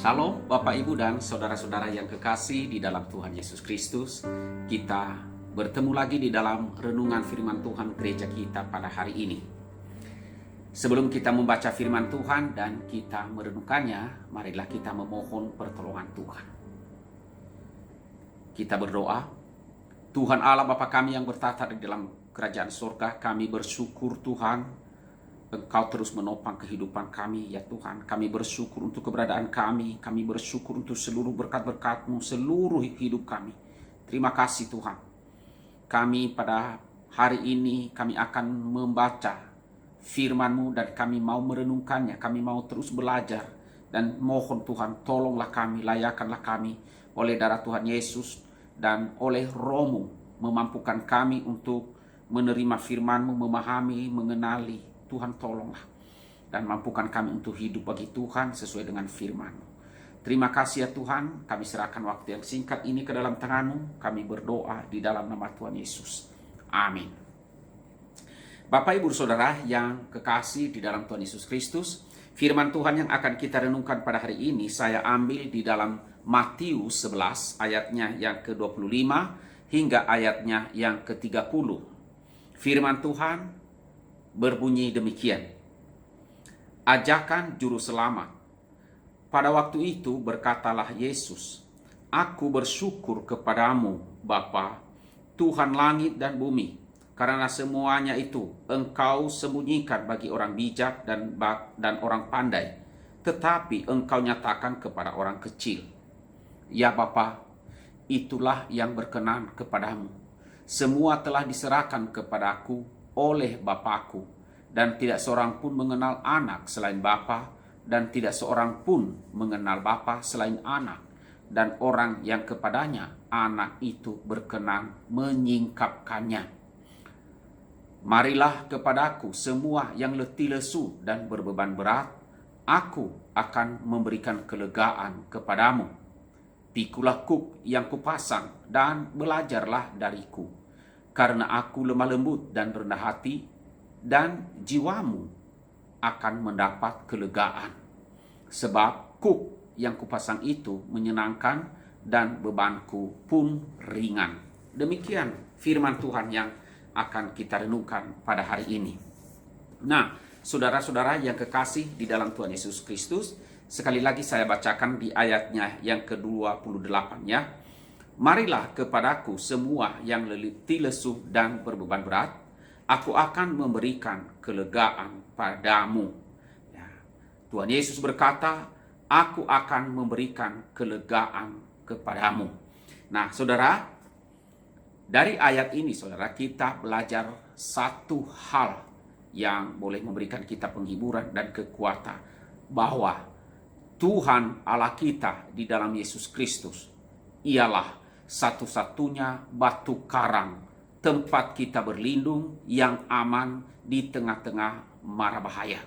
Shalom Bapak Ibu dan saudara-saudara yang kekasih di dalam Tuhan Yesus Kristus. Kita bertemu lagi di dalam renungan firman Tuhan gereja kita pada hari ini. Sebelum kita membaca firman Tuhan dan kita merenungkannya, marilah kita memohon pertolongan Tuhan. Kita berdoa. Tuhan Allah Bapa kami yang bertata di dalam kerajaan surga, kami bersyukur Tuhan, Engkau terus menopang kehidupan kami ya Tuhan. Kami bersyukur untuk keberadaan kami bersyukur untuk seluruh berkat-berkat-Mu, seluruh hidup kami. Terima kasih Tuhan. Kami pada hari ini kami akan membaca firman-Mu dan kami mau merenungkannya. Kami mau terus belajar dan mohon Tuhan, tolonglah kami, layakanlah kami oleh darah Tuhan Yesus dan oleh Roh-Mu, memampukan kami untuk menerima firman-Mu, memahami, mengenali. Tuhan tolonglah dan mampukan kami untuk hidup bagi Tuhan sesuai dengan firman-Mu. Terima kasih ya Tuhan, kami serahkan waktu yang singkat ini ke dalam tangan-Mu. Kami berdoa di dalam nama Tuhan Yesus. Amin. Bapak Ibu Saudara yang kekasih di dalam Tuhan Yesus Kristus, firman Tuhan yang akan kita renungkan pada hari ini saya ambil di dalam Matius 11 ayatnya yang ke-25 hingga ayatnya yang ke-30. Firman Tuhan berbunyi demikian. Ajakan juru selamat. Pada waktu itu berkatalah Yesus, Aku bersyukur kepadamu, Bapa, Tuhan langit dan bumi, karena semuanya itu Engkau sembunyikan bagi orang bijak dan orang pandai, tetapi Engkau nyatakan kepada orang kecil. Ya Bapa, itulah yang berkenan kepadamu. Semua telah diserahkan kepadaku oleh Bapakku, dan tidak seorang pun mengenal anak selain Bapa, dan tidak seorang pun mengenal Bapa selain anak, dan orang yang kepadanya anak itu berkenan menyingkapkannya. Marilah kepadaku semua yang letih lesu dan berbeban berat, aku akan memberikan kelegaan kepadamu. Pikulah kuk yang kupasang dan belajarlah dariku, karena aku lemah lembut dan rendah hati, dan jiwamu akan mendapat kelegaan. Sebab kuk yang kupasang itu menyenangkan dan bebanku pun ringan. Demikian firman Tuhan yang akan kita renungkan pada hari ini. Nah, saudara-saudara yang kekasih di dalam Tuhan Yesus Kristus, sekali lagi saya bacakan di ayatnya yang ke-28 ya. Marilah kepadaku semua yang letih lesu dan berbeban berat, aku akan memberikan kelegaan padamu. Ya. Tuhan Yesus berkata, aku akan memberikan kelegaan kepadamu. Nah saudara, dari ayat ini saudara, kita belajar satu hal yang boleh memberikan kita penghiburan dan kekuatan, bahwa Tuhan Allah kita di dalam Yesus Kristus ialah satu-satunya batu karang, tempat kita berlindung yang aman di tengah-tengah mara bahaya.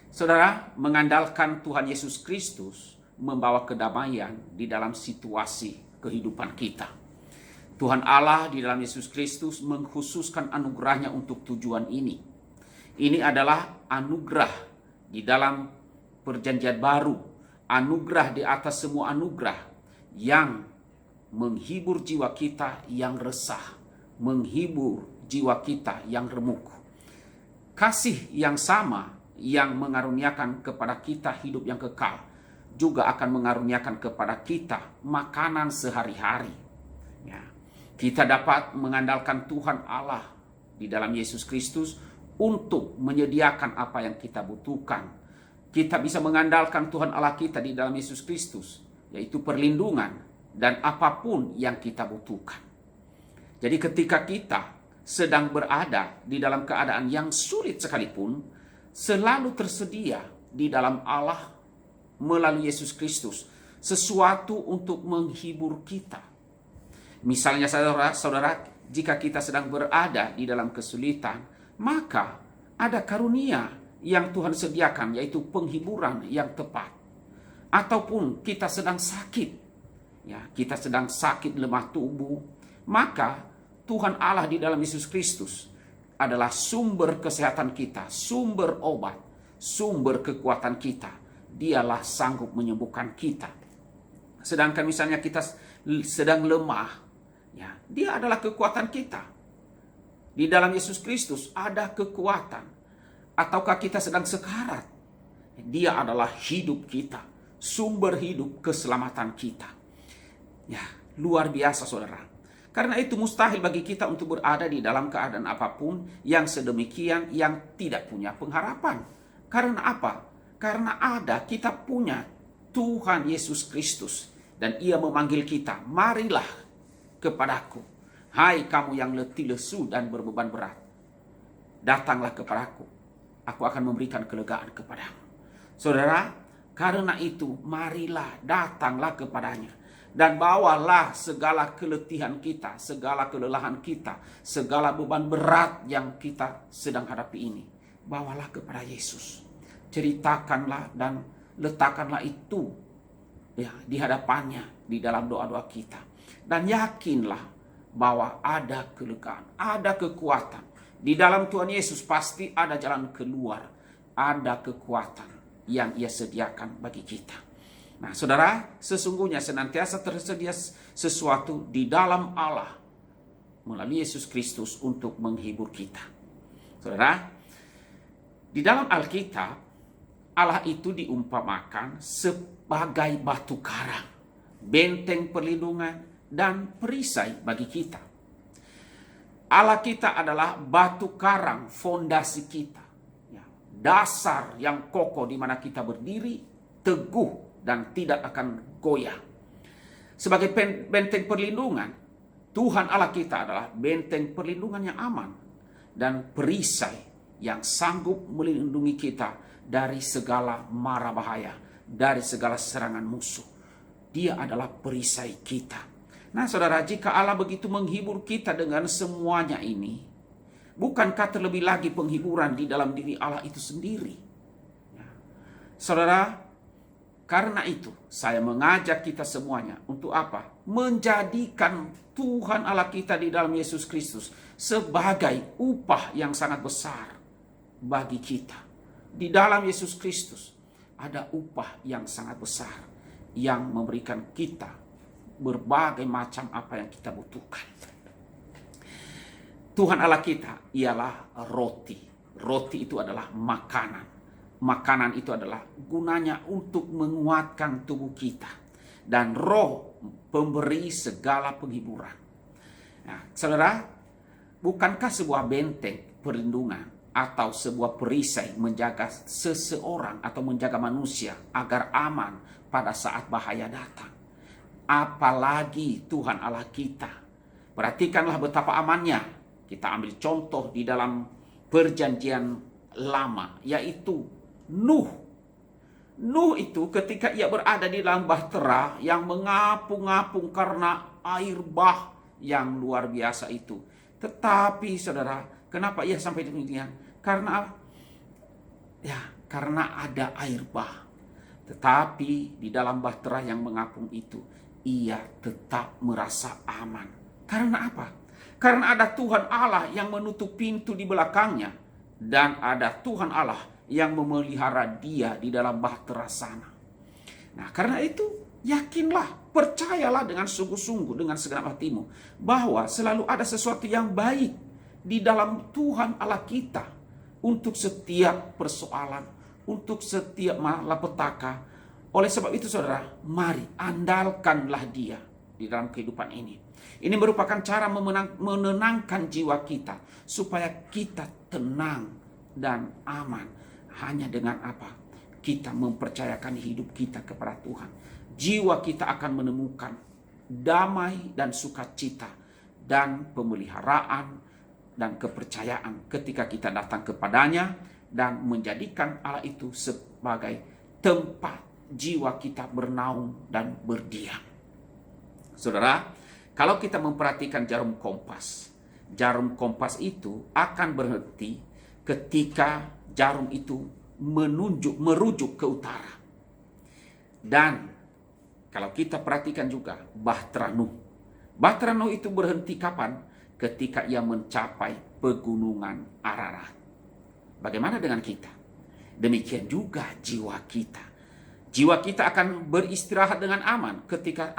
Saudara, mengandalkan Tuhan Yesus Kristus membawa kedamaian di dalam situasi kehidupan kita. Tuhan Allah di dalam Yesus Kristus mengkhususkan anugerahnya untuk tujuan ini. Ini adalah anugerah di dalam perjanjian baru, anugerah di atas semua anugerah yang menghibur jiwa kita yang resah, menghibur jiwa kita yang remuk. Kasih yang sama yang mengaruniakan kepada kita hidup yang kekal, juga akan mengaruniakan kepada kita makanan sehari-hari. Ya. Kita dapat mengandalkan Tuhan Allah di dalam Yesus Kristus untuk menyediakan apa yang kita butuhkan. Kita bisa mengandalkan Tuhan Allah kita di dalam Yesus Kristus, yaitu perlindungan dan apapun yang kita butuhkan. Jadi ketika kita sedang berada di dalam keadaan yang sulit sekalipun, selalu tersedia di dalam Allah melalui Yesus Kristus sesuatu untuk menghibur kita. Misalnya saudara, jika kita sedang berada di dalam kesulitan, maka ada karunia yang Tuhan sediakan, yaitu penghiburan yang tepat. Ataupun kita sedang sakit, ya, kita sedang sakit lemah tubuh, maka Tuhan Allah di dalam Yesus Kristus adalah sumber kesehatan kita, sumber obat, sumber kekuatan kita. Dialah sanggup menyembuhkan kita. Sedangkan misalnya kita sedang lemah, ya, Dia adalah kekuatan kita. Di dalam Yesus Kristus ada kekuatan. Ataukah kita sedang sekarat, Dia adalah hidup kita, sumber hidup keselamatan kita. Ya, luar biasa saudara. Karena itu mustahil bagi kita untuk berada di dalam keadaan apapun yang sedemikian yang tidak punya pengharapan. Karena apa? Karena kita punya Tuhan Yesus Kristus. Dan Ia memanggil kita, marilah kepadaku. Hai kamu yang letih lesu dan berbeban berat. Datanglah kepadaku. Aku akan memberikan kelegaan kepadamu. Saudara, karena itu marilah datanglah kepadanya. Dan bawalah segala keletihan kita, segala kelelahan kita, segala beban berat yang kita sedang hadapi ini. Bawalah kepada Yesus. Ceritakanlah dan letakkanlah itu ya di hadapannya di dalam doa-doa kita. Dan yakinlah bahwa ada kelegaan, ada kekuatan. Di dalam Tuhan Yesus pasti ada jalan keluar, ada kekuatan yang Ia sediakan bagi kita. Nah, saudara, sesungguhnya senantiasa tersedia sesuatu di dalam Allah melalui Yesus Kristus untuk menghibur kita. Saudara, di dalam Alkitab Allah itu diumpamakan sebagai batu karang, benteng perlindungan, dan perisai bagi kita. Allah kita adalah batu karang, fondasi kita. Ya, dasar yang kokoh di mana kita berdiri, teguh dan tidak akan goyah. Sebagai benteng perlindungan, Tuhan Allah kita adalah benteng perlindungan yang aman dan perisai yang sanggup melindungi kita dari segala mara bahaya, dari segala serangan musuh. Dia adalah perisai kita. Nah saudara, jika Allah begitu menghibur kita dengan semuanya ini, bukankah terlebih lagi penghiburan di dalam diri Allah itu sendiri? Ya. Saudara, karena itu saya mengajak kita semuanya untuk apa? Menjadikan Tuhan Allah kita di dalam Yesus Kristus sebagai upah yang sangat besar bagi kita. Di dalam Yesus Kristus ada upah yang sangat besar yang memberikan kita berbagai macam apa yang kita butuhkan. Tuhan Allah kita ialah roti. Roti itu adalah makanan. Makanan itu adalah gunanya untuk menguatkan tubuh kita. Dan Roh pemberi segala penghiburan. Nah, saudara, bukankah sebuah benteng perlindungan atau sebuah perisai menjaga seseorang atau menjaga manusia agar aman pada saat bahaya datang? Apalagi Tuhan Allah kita. Perhatikanlah betapa amannya. Kita ambil contoh di dalam perjanjian lama, yaitu Nuh. Nuh itu ketika ia berada di dalam bahtera yang mengapung-apung karena air bah yang luar biasa itu. Tetapi saudara, kenapa ia sampai demikian? Karena ada air bah. Tetapi di dalam bahtera yang mengapung itu, ia tetap merasa aman. Karena apa? Karena ada Tuhan Allah yang menutup pintu di belakangnya. Dan ada Tuhan Allah yang memelihara dia di dalam bahtera sana. Nah, karena itu yakinlah, percayalah dengan sungguh-sungguh, dengan segenap hatimu, bahwa selalu ada sesuatu yang baik di dalam Tuhan Allah kita untuk setiap persoalan, untuk setiap malapetaka. Oleh sebab itu saudara, mari andalkanlah Dia di dalam kehidupan ini. Ini merupakan cara menenangkan jiwa kita supaya kita tenang dan aman. Hanya dengan apa? Kita mempercayakan hidup kita kepada Tuhan. Jiwa kita akan menemukan damai dan sukacita dan pemeliharaan dan kepercayaan ketika kita datang kepadanya dan menjadikan Allah itu sebagai tempat jiwa kita bernaung dan berdiam. Saudara, kalau kita memperhatikan jarum kompas itu akan berhenti ketika jarum itu merujuk ke utara. Dan kalau kita perhatikan juga bahtera Nuh. Bahtera Nuh itu berhenti kapan? Ketika ia mencapai pegunungan Ararat. Bagaimana dengan kita? Demikian juga jiwa kita. Jiwa kita akan beristirahat dengan aman ketika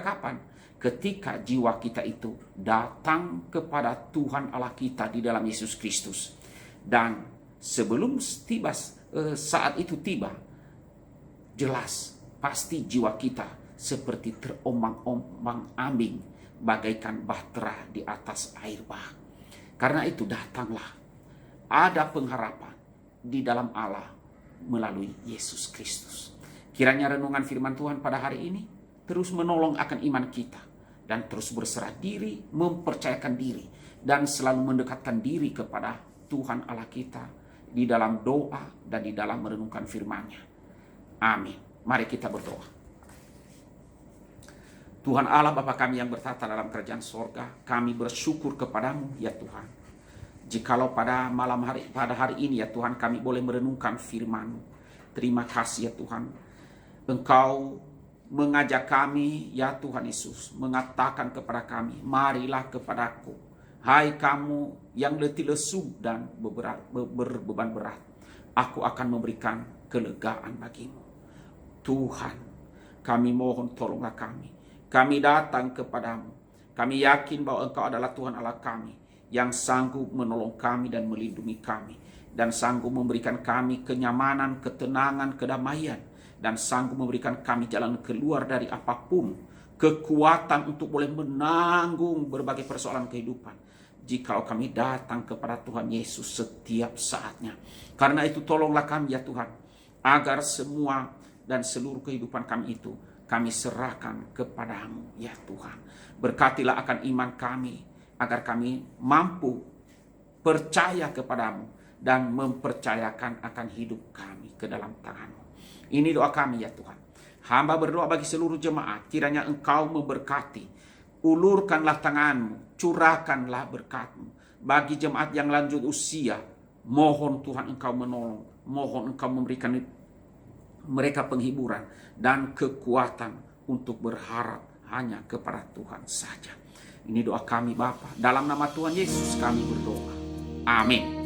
kapan? Ketika jiwa kita itu datang kepada Tuhan Allah kita di dalam Yesus Kristus. Dan sebelum saat itu tiba, jelas pasti jiwa kita seperti terombang-ambing bagaikan bahtera di atas air bah. Karena itu datanglah, ada pengharapan di dalam Allah melalui Yesus Kristus. Kiranya renungan firman Tuhan pada hari ini terus menolong akan iman kita, dan terus berserah diri, mempercayakan diri, dan selalu mendekatkan diri kepada Tuhan Allah kita di dalam doa dan di dalam merenungkan firman-Nya. Amin. Mari kita berdoa. Tuhan Allah Bapa kami yang bertata dalam kerajaan sorga, kami bersyukur kepadamu ya Tuhan. Jikalau pada hari ini ya Tuhan, kami boleh merenungkan firman-Mu. Terima kasih ya Tuhan. Engkau mengajak kami ya Tuhan Yesus, mengatakan kepada kami, marilah kepadaku, hai kamu yang letih lesu dan berbeban berat, aku akan memberikan kelegaan bagimu. Tuhan, kami mohon tolonglah kami datang kepadamu, kami yakin bahwa Engkau adalah Tuhan Allah kami, yang sanggup menolong kami dan melindungi kami, dan sanggup memberikan kami kenyamanan, ketenangan, kedamaian, dan sanggup memberikan kami jalan keluar dari apapun, kekuatan untuk boleh menanggung berbagai persoalan kehidupan, jikalau kami datang kepada Tuhan Yesus setiap saatnya. Karena itu tolonglah kami ya Tuhan, agar semua dan seluruh kehidupan kami itu kami serahkan kepadamu ya Tuhan. Berkatilah akan iman kami, agar kami mampu percaya kepadamu dan mempercayakan akan hidup kami ke dalam tangan-Mu. Ini doa kami ya Tuhan. Hamba berdoa bagi seluruh jemaat, kiranya Engkau memberkati. Ulurkanlah tangan-Mu, curahkanlah berkat-Mu. Bagi jemaat yang lanjut usia, mohon Tuhan Engkau menolong. Mohon Engkau memberikan mereka penghiburan dan kekuatan untuk berharap hanya kepada Tuhan saja. Ini doa kami Bapa. Dalam nama Tuhan Yesus kami berdoa. Amin.